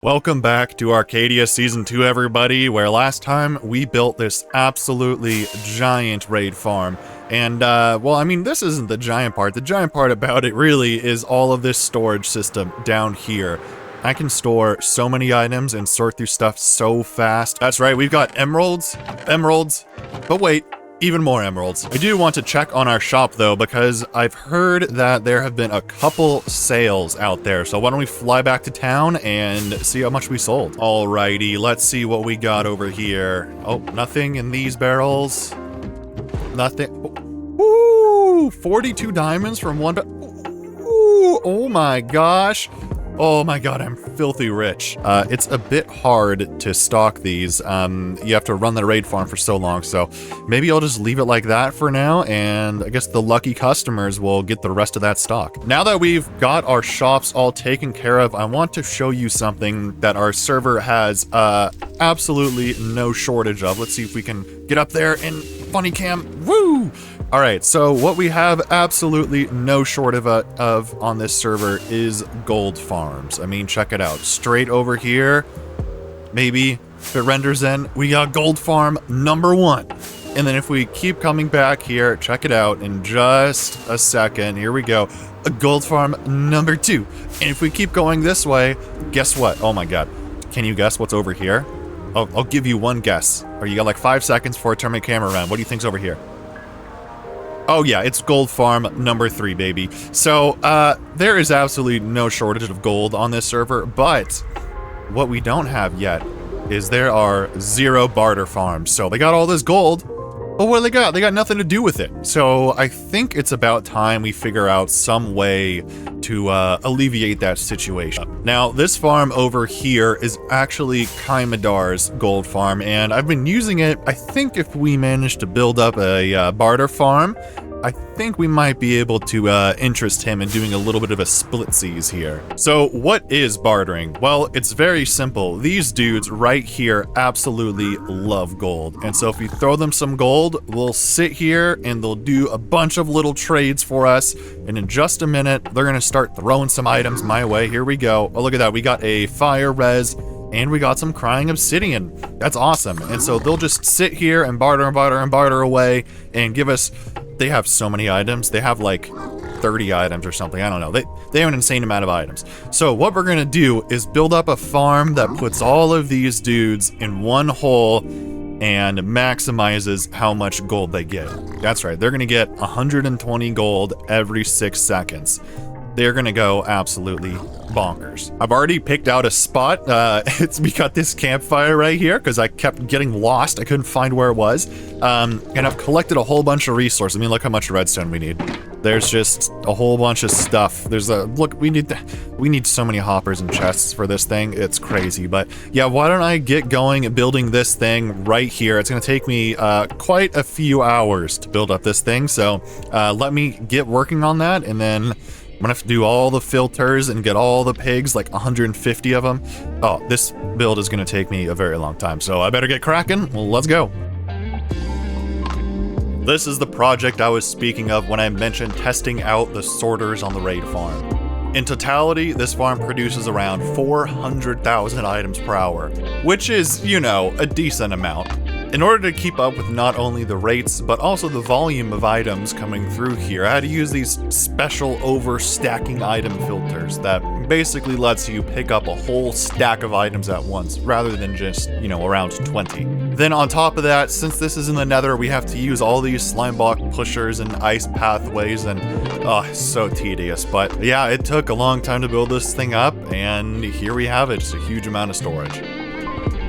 Welcome back to Arcadia Season 2, everybody, where last time we built this absolutely giant raid farm. And, well, I mean, this isn't the giant part. The giant part about it really is all of this storage system down here. I can store so many items and sort through stuff so fast. That's right, we've got emeralds, but wait. Even more emeralds. I do want to check on our shop though, because I've heard that there have been a couple sales out there. So why don't we fly back to town and see how much we sold. Alrighty, let's see what we got over here. Oh, nothing in these barrels. Nothing. Ooh, 42 diamonds from one. Ooh, oh my gosh. Oh my god, I'm filthy rich. It's a bit hard to stock these. You have to run the raid farm for so long, so maybe I'll just leave it like that for now, and I guess the lucky customers will get the rest of that stock. Now that we've got our shops all taken care of, I want to show you something that our server has absolutely no shortage of. Let's see if we can get up there in funny cam. Woo! All right, so what we have absolutely no short of on this server is gold farms. I mean, check it out. Straight over here, maybe if it renders in, we got gold farm number 1. And then if we keep coming back here, check it out in just a second. Here we go. A gold farm number 2. And if we keep going this way, guess what? Oh my god. Can you guess what's over here? Oh, I'll give you one guess. Or you got like 5 seconds before I turn my camera around. What do you think's over here? Oh yeah, it's gold farm number 3, baby. So, there is absolutely no shortage of gold on this server, but what we don't have yet is there are 0 barter farms. So they got all this gold, but what do they got? They got nothing to do with it. So I think it's about time we figure out some way to alleviate that situation. Now, this farm over here is actually Kaimadar's gold farm, and I've been using it. I think if we manage to build up a barter farm, I think we might be able to interest him in doing a little bit of a splitsies here. So what is bartering? Well, it's very simple. These dudes right here absolutely love gold. And so if we throw them some gold, we'll sit here and they'll do a bunch of little trades for us. And in just a minute, they're gonna start throwing some items my way. Here we go. Oh, look at that. We got a fire res and we got some crying obsidian. That's awesome. And so they'll just sit here and barter and barter and barter away and give us. They have so many items. They have like 30 items or something. I don't know. They have an insane amount of items. So what we're gonna do is build up a farm that puts all of these dudes in one hole and maximizes how much gold they get. That's right. They're gonna get 120 gold every 6 seconds. They're gonna go absolutely bonkers. I've already picked out a spot. We got this campfire right here because I kept getting lost. I couldn't find where it was. And I've collected a whole bunch of resources. I mean, look how much redstone we need. There's just a whole bunch of stuff. There's a look. We need so many hoppers and chests for this thing. It's crazy. But yeah, why don't I get going building this thing right here? It's gonna take me quite a few hours to build up this thing. So let me get working on that, and then I'm gonna have to do all the filters and get all the pigs, like 150 of them. Oh, this build is gonna take me a very long time, so I better get cracking. Well, let's go. This is the project I was speaking of when I mentioned testing out the sorters on the raid farm. In totality, this farm produces around 400,000 items per hour, which is, you know, a decent amount. In order to keep up with not only the rates, but also the volume of items coming through here, I had to use these special overstacking item filters that basically lets you pick up a whole stack of items at once, rather than just, you know, around 20. Then on top of that, since this is in the nether, we have to use all these slime block pushers and ice pathways, and oh, it's so tedious. But yeah, it took a long time to build this thing up, and here we have it, just a huge amount of storage.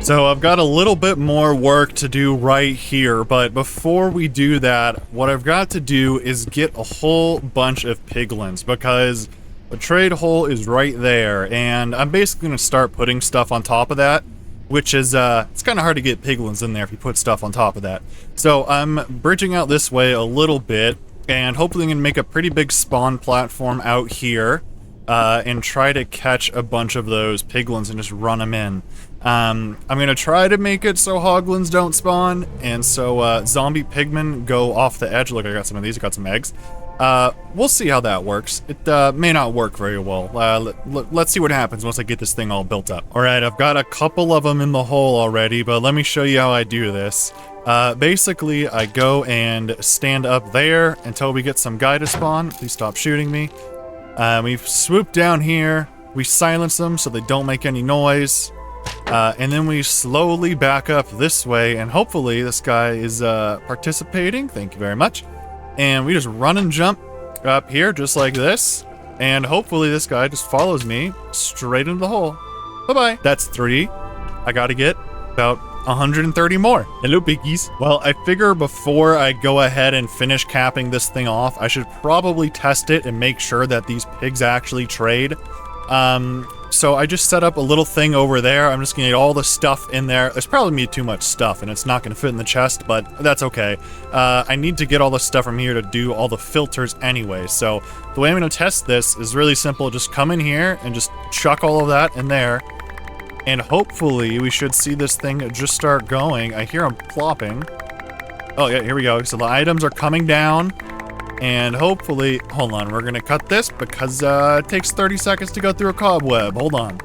So I've got a little bit more work to do right here, but before we do that, what I've got to do is get a whole bunch of piglins, because the trade hole is right there, and I'm basically going to start putting stuff on top of that, which is, it's kind of hard to get piglins in there if you put stuff on top of that. So I'm bridging out this way a little bit, and hopefully I'm going to make a pretty big spawn platform out here, and try to catch a bunch of those piglins and just run them in. I'm gonna try to make it so hoglins don't spawn, and so zombie pigmen go off the edge. Look, I got some of these, I got some eggs. We'll see how that works. It may not work very well. Let's see what happens once I get this thing all built up. All right, I've got a couple of them in the hole already, but let me show you how I do this. Basically, I go and stand up there until we get some guy to spawn. Please stop shooting me. We swoop down here. We silence them so they don't make any noise. And then we slowly back up this way, and hopefully this guy is participating. Thank you very much. And we just run and jump up here just like this. And hopefully this guy just follows me straight into the hole. Bye-bye. That's 3. I gotta get about 130 more. Hello, piggies. Well, I figure before I go ahead and finish capping this thing off, I should probably test it and make sure that these pigs actually trade. So I just set up a little thing over there. I'm just gonna get all the stuff in there. There's probably gonna be too much stuff and it's not gonna fit in the chest, but that's okay. I need to get all the stuff from here to do all the filters anyway. So the way I'm gonna test this is really simple. Just come in here and just chuck all of that in there. And hopefully we should see this thing just start going. I hear them plopping. Oh yeah, here we go. So the items are coming down. And hopefully, hold on, we're gonna cut this because it takes 30 seconds to go through a cobweb. Hold on.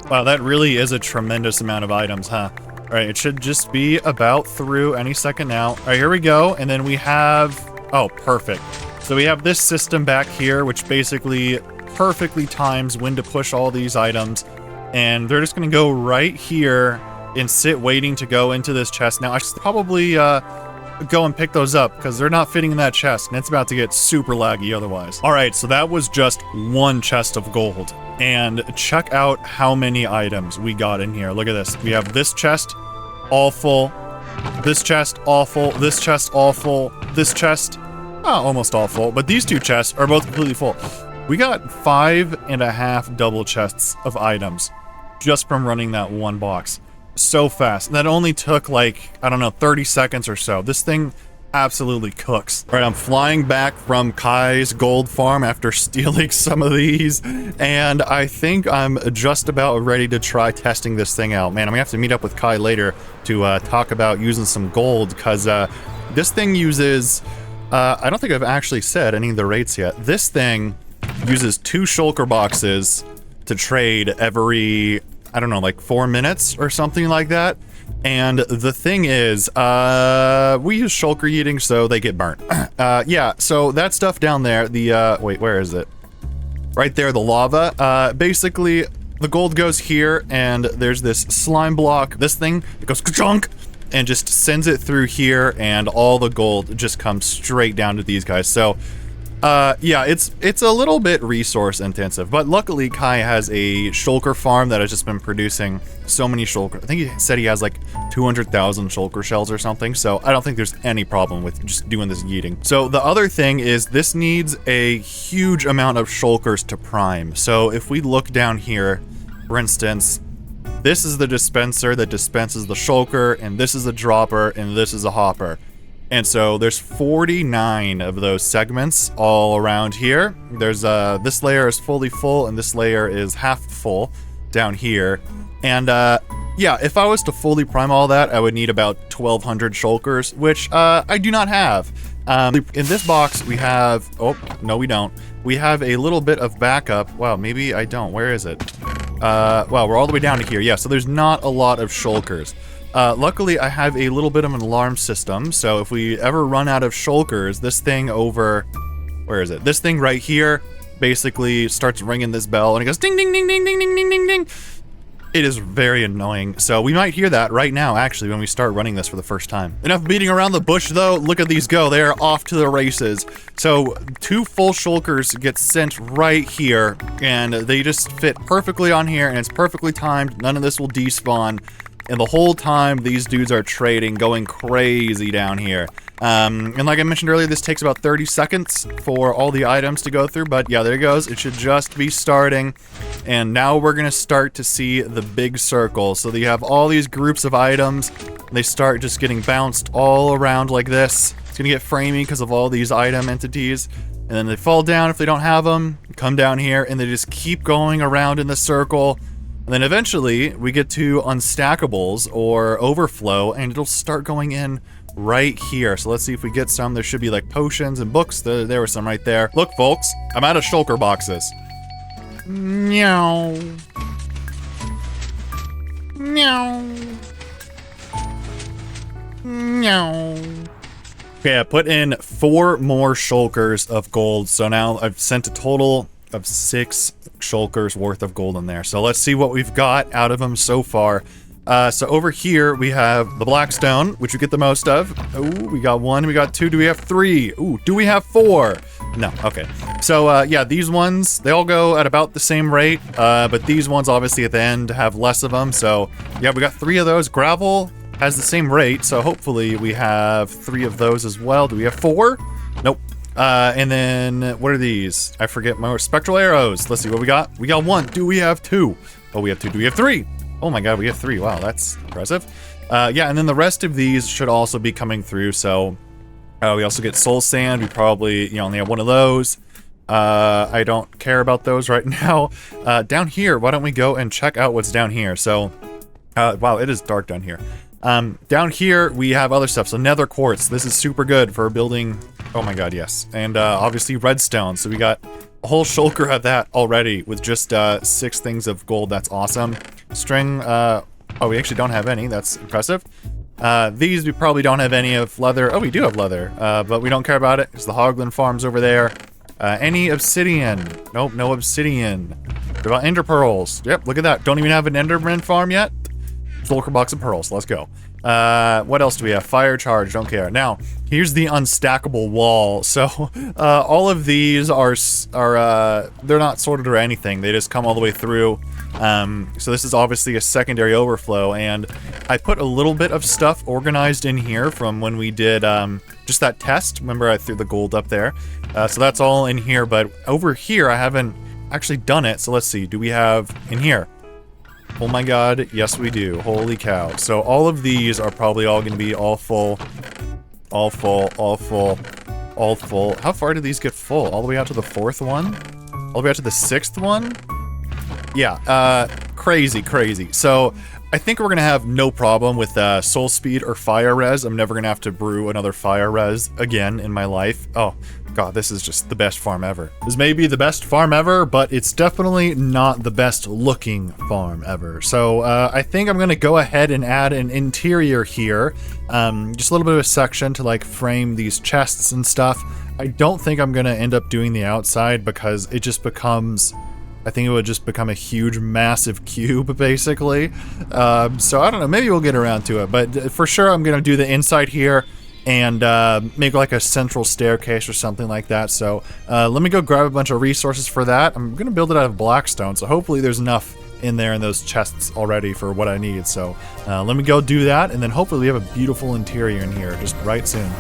Wow, that really is a tremendous amount of items, huh? All right, it should just be about through any second now. All right, here we go. And then we have, oh, perfect. So we have this system back here, which basically perfectly times when to push all these items. And they're just gonna go right here and sit waiting to go into this chest. Now, I should probably go and pick those up because they're not fitting in that chest and it's about to get super laggy otherwise. All right, so that was just one chest of gold. And check out how many items we got in here. Look at this. We have this chest, all full. This chest, all full. This chest, all full. This chest, almost all full. But these two chests are both completely full. We got 5.5 double chests of items just from running that one box. So fast. That only took like, I don't know, 30 seconds or so. This thing absolutely cooks. All right, I'm flying back from Kai's gold farm after stealing some of these, and I think I'm just about ready to try testing this thing out. Man, I'm gonna have to meet up with Kai later to talk about using some gold, because this thing uses, I don't think I've actually said any of the rates yet. This thing uses 2 shulker boxes to trade every, I don't know, like 4 minutes or something like that. And the thing is, we use shulker eating, so they get burnt. Yeah, so that stuff down there, the, wait, where is it? Right there, the lava. Basically, the gold goes here, and there's this slime block. This thing, it goes ka-chunk, and just sends it through here, and all the gold just comes straight down to these guys. So, yeah, it's a little bit resource intensive, but luckily Kai has a shulker farm that has just been producing so many shulker. I think he said he has like 200,000 shulker shells or something, so I don't think there's any problem with just doing this yeeting. So the other thing is this needs a huge amount of shulkers to prime. So if we look down here, for instance, this is the dispenser that dispenses the shulker, and this is a dropper, and this is a hopper. And so there's 49 of those segments all around here. There's this layer is fully full and this layer is half full down here. And yeah, if I was to fully prime all that, I would need about 1,200 shulkers, which I do not have. In this box we have, oh, no we don't. We have a little bit of backup. Wow, maybe I don't. Where is it? Well, we're all the way down to here. Yeah, so there's not a lot of shulkers. Luckily, I have a little bit of an alarm system, so if we ever run out of shulkers, this thing over... Where is it? This thing right here basically starts ringing this bell, and it goes ding, ding, ding, ding, ding, ding, ding, ding, ding. It is very annoying, so we might hear that right now, actually, when we start running this for the first time. Enough beating around the bush, though. Look at these go. They are off to the races. So 2 full shulkers get sent right here, and they just fit perfectly on here, and it's perfectly timed. None of this will despawn. And the whole time, these dudes are trading, going crazy down here. And like I mentioned earlier, this takes about 30 seconds for all the items to go through. But yeah, there it goes. It should just be starting. And now we're going to start to see the big circle. So you have all these groups of items. They start just getting bounced all around like this. It's going to get framey because of all these item entities. And then they fall down if they don't have them. Come down here, and they just keep going around in the circle. And then eventually, we get to unstackables or overflow, and it'll start going in right here. So let's see if we get some. There should be like potions and books. There were some right there. Look, folks, I'm out of shulker boxes. Meow. Meow. Meow. Okay, I put in 4 more shulkers of gold. So now I've sent a total of 6 shulkers worth of gold in there. So let's see what we've got out of them so far. So over here we have the blackstone, which we get the most of. Oh, we got 1, we got 2, do we have 3? Ooh, do we have 4? No, okay. So yeah, these ones, they all go at about the same rate, but these ones obviously at the end have less of them. So yeah, we got 3 of those. Gravel has the same rate, so hopefully we have 3 of those as well. Do we have 4? Nope. And then what are these? I forget my spectral arrows. Let's see what we got. We got 1. Do we have 2? Oh, we have 2. Do we have 3? Oh my god, we have 3. Wow, that's impressive. Yeah, and then the rest of these should also be coming through. So we also get soul sand. We probably, only have 1 of those. I don't care about those right now. Down here, why don't we go and check out what's down here? So, wow, it is dark down here. Down here, we have other stuff. So nether quartz. This is super good for building. Oh my god, yes. And obviously redstone. So we got a whole shulker of that already with just 6 things of gold. That's awesome. String, oh, we actually don't have any. That's impressive. These we probably don't have any of leather. Oh, we do have leather, but we don't care about it. It's the Hoglin farms over there. Any obsidian? Nope, no obsidian. What about ender pearls? Yep, look at that. Don't even have an enderman farm yet. Shulker box of pearls. Let's go. What else do we have? Fire charge. Don't care. Now, here's the unstackable wall. So, all of these are they're not sorted or anything. They just come all the way through. So this is obviously a secondary overflow, and I put a little bit of stuff organized in here from when we did just that test. Remember, I threw the gold up there. So that's all in here, but over here I haven't actually done it. So let's see. Do we have in here? Oh my god, yes we do. Holy cow. So all of these are probably all going to be all full. All full, all full, all full. How far do these get full? All the way out to the 4th one? All the way out to the 6th one? Yeah, crazy, crazy. So I think we're going to have no problem with soul speed or fire res. I'm never going to have to brew another fire res again in my life. Oh, god, this is just the best farm ever. This may be the best farm ever, but it's definitely not the best looking farm ever. So I think I'm going to go ahead and add an interior here. Just a little bit of a section to like frame these chests and stuff. I don't think I'm going to end up doing the outside because it just becomes... I think it would just become a huge, massive cube, basically. So I don't know, maybe we'll get around to it. But for sure, I'm going to do the inside here and make like a central staircase or something like that. So let me go grab a bunch of resources for that. I'm going to build it out of blackstone, so hopefully there's enough in there in those chests already for what I need. So let me go do that, and then hopefully we have a beautiful interior in here just right soon.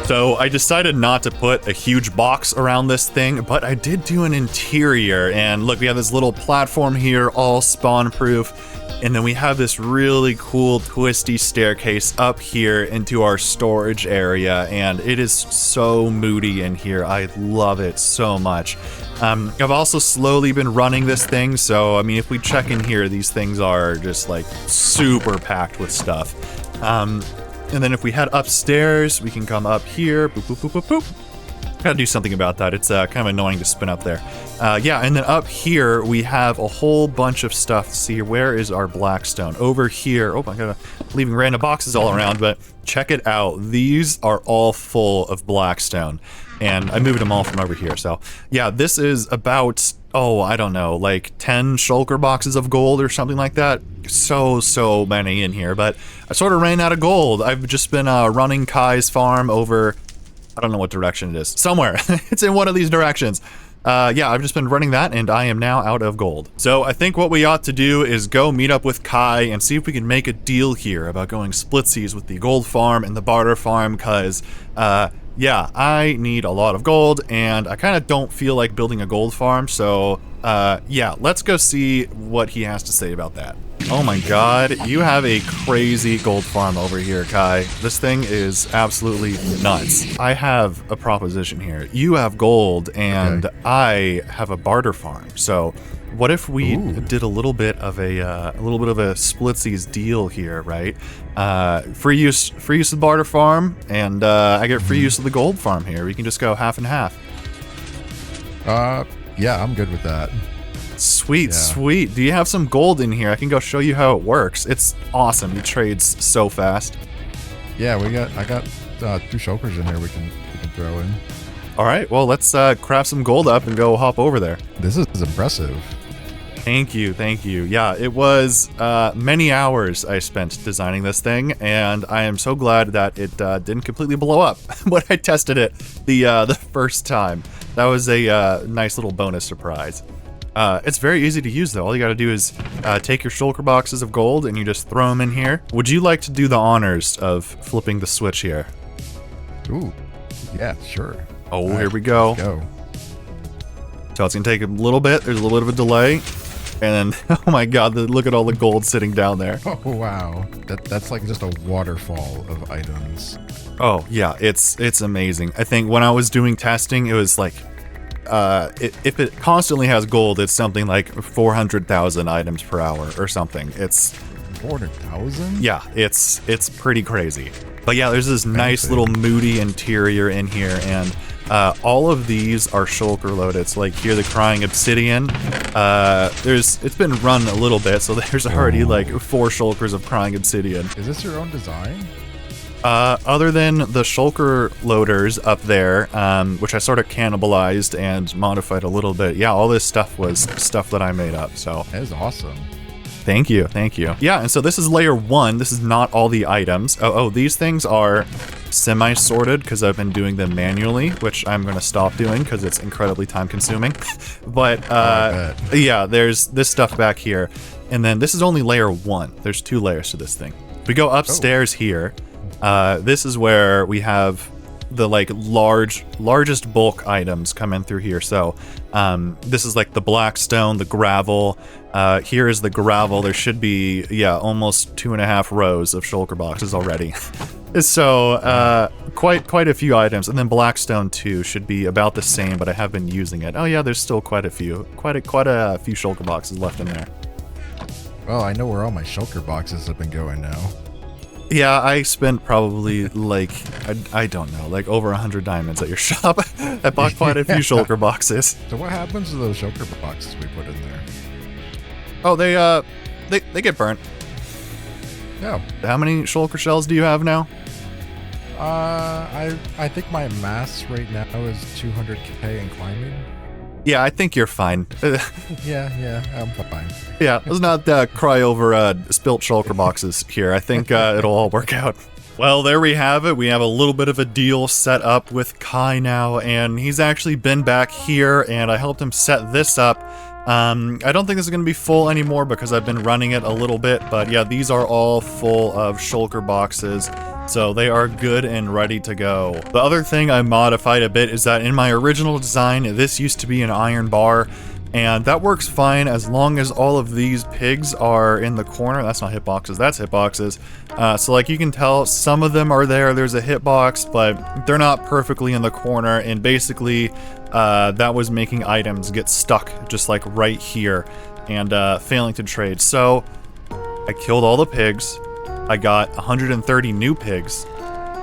So I decided not to put a huge box around this thing, but I did do an interior. And look, we have this little platform here, all spawn proof. And then we have this really cool twisty staircase up here into our storage area. And it is so moody in here. I love it so much. I've also slowly been running this thing. So, I mean, if we check in here, these things are just like super packed with stuff. And then if we head upstairs, we can come up here. Boop, boop, boop, boop, boop. Gotta do something about that. It's kind of annoying to spin up there. Yeah, and then up here, we have a whole bunch of stuff. Let's see here, where is our blackstone? Over here. Oh my god, leaving random boxes all around, but check it out. These are all full of blackstone. And I moved them all from over here. So yeah, this is about, oh, I don't know, like 10 shulker boxes of gold or something like that. So many in here, but I sort of ran out of gold. I've just been running Kai's farm over, I don't know what direction it is. Somewhere. It's in one of these directions. Yeah, I've just been running that, and I am now out of gold. So I think what we ought to do is go meet up with Kai and see if we can make a deal here about going splitsies with the gold farm and the barter farm, because, yeah, I need a lot of gold, and I kind of don't feel like building a gold farm, so, yeah, let's go see what he has to say about that. Oh my god, you have a crazy gold farm over here, Kai. This thing is absolutely nuts. I have a proposition here. You have gold, and I have a barter farm. So, what if we did a little bit of a splitsies deal here, right? Free use of the barter farm, and I get free use of the gold farm here. We can just go half and half. Yeah, I'm good with that. Sweet, sweet. Do you have some gold in here? I can go show you how it works. It's awesome. It trades so fast. Yeah, I got 2 shulkers in here we can throw in. All right, well, let's craft some gold up and go hop over there. This is impressive. Thank you, thank you. Yeah, it was many hours I spent designing this thing, and I am so glad that it didn't completely blow up when I tested it the first time. That was a nice little bonus surprise. It's very easy to use, though. All you gotta do is take your shulker boxes of gold and you just throw them in here. Would you like to do the honors of flipping the switch here? Ooh, yeah, sure. Oh, all here we go. Let's go. So it's gonna take a little bit. There's a little bit of a delay. And then, oh my god, look at all the gold sitting down there. Oh, wow. That's like just a waterfall of items. Oh, yeah, it's amazing. I think when I was doing testing, it was like, if it constantly has gold, it's something like 400,000 items per hour or something. It's 400,000? Yeah, it's pretty crazy. But yeah, there's this nice little moody interior in here, and all of these are shulker loaded. So like here, the crying obsidian. It's been run a little bit, so there's already like 4 shulkers of crying obsidian. Is this your own design? Other than the shulker loaders up there, which I sort of cannibalized and modified a little bit. Yeah, all this stuff was stuff that I made up, so. That is awesome. Thank you, thank you. Yeah, and so this is layer 1. This is not all the items. Oh, these things are semi-sorted because I've been doing them manually, which I'm going to stop doing because it's incredibly time-consuming. But, yeah, there's this stuff back here. And then this is only layer 1. There's 2 layers to this thing. If we go upstairs here, this is where we have the like largest bulk items come in through here. So this is like the blackstone, the gravel. Here is the gravel. There should be, yeah, almost 2.5 rows of shulker boxes already. So quite a few items. And then blackstone too should be about the same, but I have been using it. Oh yeah, there's still quite a few shulker boxes left in there. Well, I know where all my shulker boxes have been going now. Yeah, I spent probably like, I don't know, like over 100 diamonds at your shop. I bought quite a few shulker boxes. So what happens to those shulker boxes we put in there? Oh, they get burnt. Yeah. How many shulker shells do you have now? I think my mass right now is 200k and climbing. Yeah, I think you're fine. Yeah, I'm fine. Yeah, let's not cry over spilt shulker boxes here. I think it'll all work out. Well, there we have it. We have a little bit of a deal set up with Kai now, and he's actually been back here, and I helped him set this up. I don't think this is going to be full anymore because I've been running it a little bit, but yeah, these are all full of shulker boxes, so they are good and ready to go. The other thing I modified a bit is that in my original design, this used to be an iron bar, and that works fine as long as all of these pigs are in the corner. That's not hitboxes, that's hitboxes. So like you can tell, some of them are there's a hitbox, but they're not perfectly in the corner, and basically that was making items get stuck just like right here and failing to trade. So I killed all the pigs. I got 130 new pigs,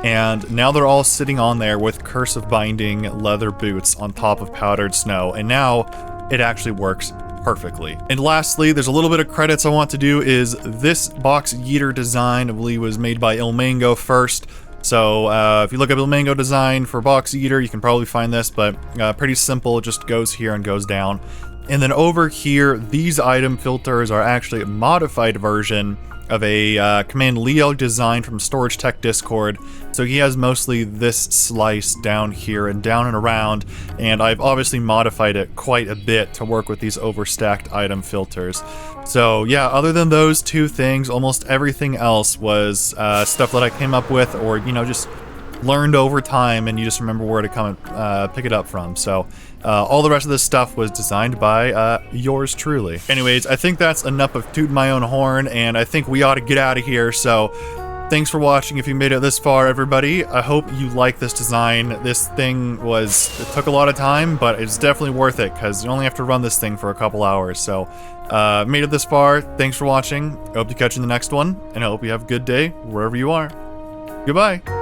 and now they're all sitting on there with Curse of Binding leather boots on top of powdered snow, and now it actually works perfectly. And lastly, there's a little bit of credits I want to do is this box Yeeter design, I believe, was made by Ilmango first. So if you look up Ilmango design for box Yeeter, you can probably find this, but pretty simple. It just goes here and goes down. And then over here, these item filters are actually a modified version of a Command Leo design from Storage Tech Discord. So he has mostly this slice down here and down and around, and I've obviously modified it quite a bit to work with these overstacked item filters. So yeah, other than those 2 things, almost everything else was stuff that I came up with, or, you know, just learned over time, and you just remember where to come and pick it up from. So all the rest of this stuff was designed by yours truly. Anyways, I think that's enough of tooting my own horn, and I think we ought to get out of here. So thanks for watching if you made it this far, everybody. I hope you like this design. This thing it took a lot of time, but it's definitely worth it because you only have to run this thing for a couple hours. So made it this far. Thanks for watching. I hope to catch you in the next one, and I hope you have a good day wherever you are. Goodbye.